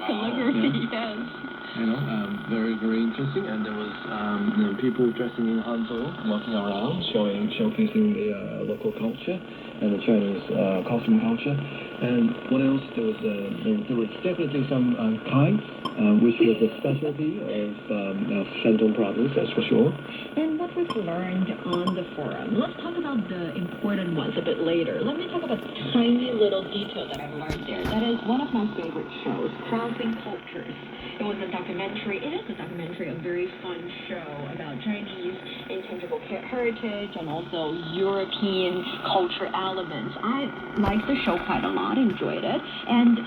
calligraphy, yes. Very, very interesting. And there was people dressing in hanzo, walking around, showcasing the local culture and the Chinese costume culture. And what else? There was definitely some kites, which was a specialty of Shandong province, that's for sure. And what we've learned on the forum. Let's talk about the important ones a bit later. Let me talk about the tiny little detail that I've learned there. That is one of my favorite shows, Crossing Cultures. It was a documentary. It is a documentary, a very fun show about Chinese intangible heritage and also European culture elements. I liked the show quite a lot, enjoyed it, and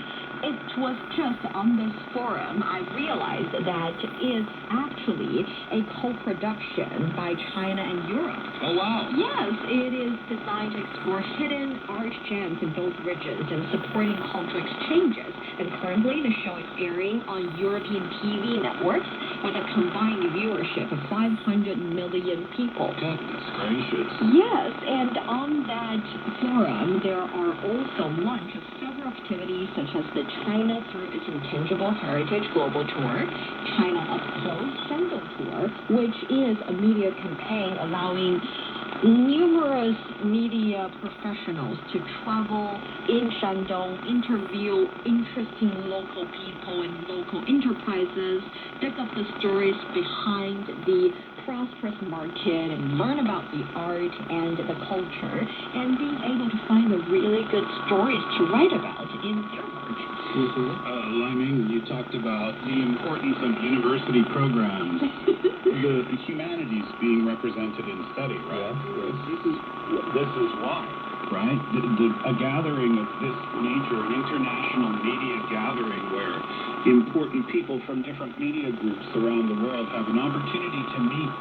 it was just on this forum I realized that it's actually a co-production by China and Europe. Oh, wow. Yes, it is designed to explore hidden art gems in both regions and supporting cultural exchanges. And currently, the show is airing on European TV networks with a combined viewership of 500 million people. Goodness gracious. Yes, and on that forum, there are also launch of several activities such as the China Through Its Intangible Heritage Global Tour, China Up Close Shandong Tour, which is a media campaign allowing numerous media professionals to travel in Shandong, interview interesting local people and local enterprises, dig up the stories behind the prosperous market and learn about the art and the culture, and being able to find the really good stories to write about in their work. Liming, you talked about the importance of university programs, the humanities being represented in study, right? Yes. This is why, right? A gathering of this nature, an international media gathering where important people from different media groups around the world have an opportunity to meet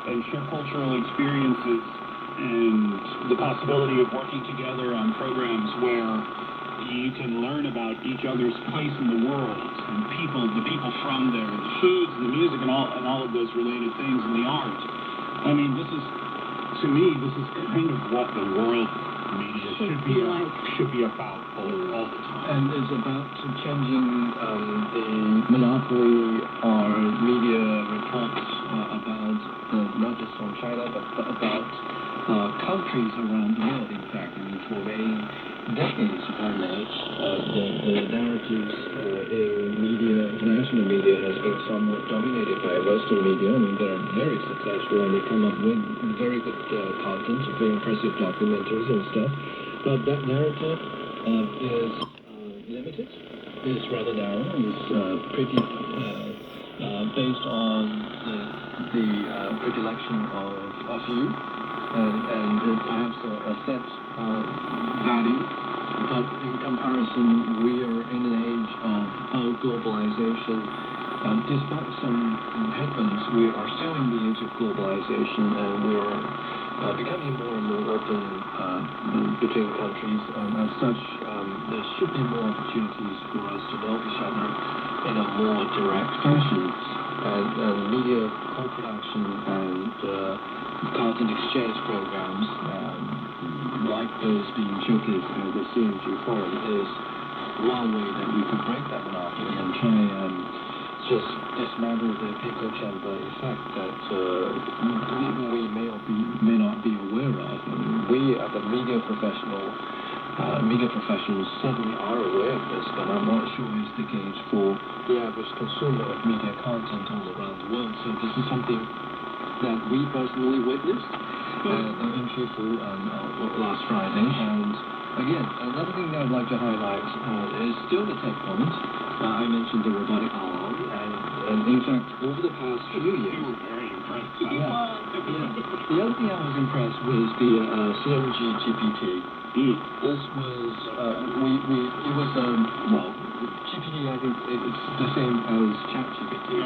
and share cultural experiences and the possibility of working together on programs where you can learn about each other's place in the world and the people from there, the foods, the music, and all of those related things, and the art. I mean, this is kind of what the world media should be about all the time. And it's about changing the monopoly or media reports about not just from China, but about countries around the world, in fact. And for many decades, if I may, the narratives in media, international media, has been somewhat dominated by Western media. I mean, they're very successful and they come up with very good content, very impressive documentaries and stuff. But that narrative is limited, is rather narrow, is pretty based on the predilection of you, and perhaps a set value. But in comparison, we are in an age of globalization. Despite some headwinds, we are still in the age of globalization, and we are becoming more and more open between countries. As such, there should be more opportunities for us to know each other in a more direct fashion. And media co-production and content exchange programs like those being showcased at the CMG Forum is one way that we could break that monopoly and try and just dismantle the echo chamber effect that we may not be aware of. I mean, we as a media professionals certainly are aware of this, but I'm not sure it's the case for the average consumer of media content all around the world. So this is something that we personally witnessed in Shifu last Friday. And again, another thing that I'd like to highlight is still the tech point. I mentioned the robotic arm, and in fact, over the past few years, You were very impressed. The other thing I was impressed was the CMG GPT. This was GPT. I think it's the same as ChatGPT.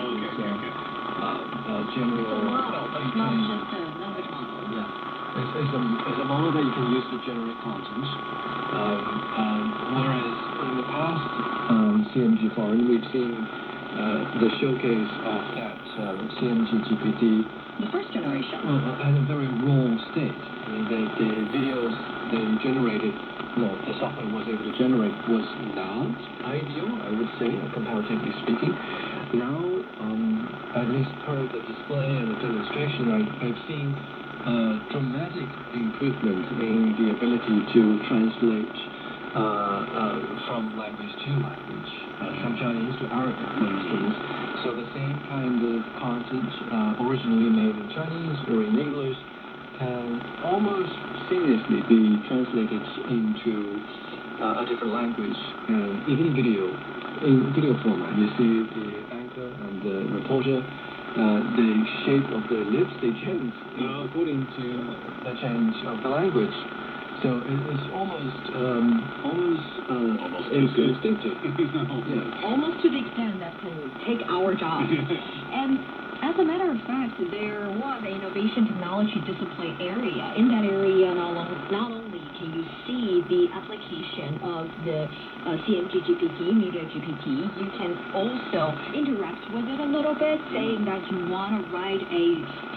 General. It's a model, but it's not just a language model. Yeah. It's a model that you can use to generate content. Whereas in the past CMG forum, we've seen the showcase of that CMG GPT The first generation. at a very raw state. I mean, the videos they generated, the software was able to generate was not ideal, I would say, comparatively speaking. Now, at least per the display and the demonstration, I've seen dramatic improvement in the ability to translate from language to language, from Chinese to Arabic, for instance. So the same kind of content originally made in Chinese or in English can almost seamlessly be translated into a different language, and even in video format. You see the anchor and the reporter, the shape of the lips, they change according to the change of the language. So it's almost instinctive. Yeah. Almost to the extent that can take our jobs. And as a matter of fact, there was an innovation technology display area. In that area, not only can you see the application of the CMG GPT, Media GPT, you can also interact with it a little bit, saying that you want to write a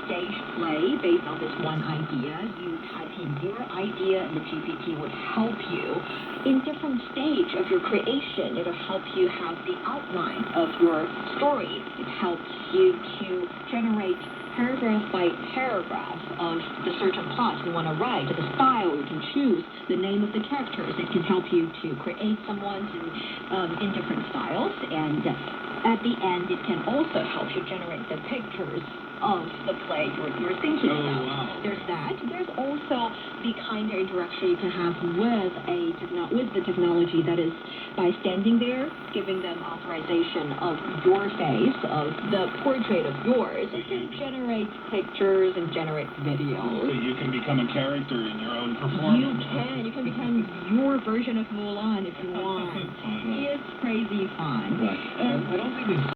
stage play based on this one idea. You type in your idea, and the GPT would help you in different stage of your creation. It'll help you have the outline of your story. It helps you to generate paragraph by paragraph of the certain plot you want to write, the style you can choose, the name of the characters. It can help you to create someone in different styles, and at the end, it can also help you generate the pictures of the play you're thinking about. Wow. There's that. There's also the kind of interaction you can have with the technology, that is by standing there, giving them authorization of your face, of the portrait of yours. It can generate pictures and generate videos. So you can become a character in your own performance. You can become your version of Mulan if you want. It's crazy fun. Right. And I don't think it's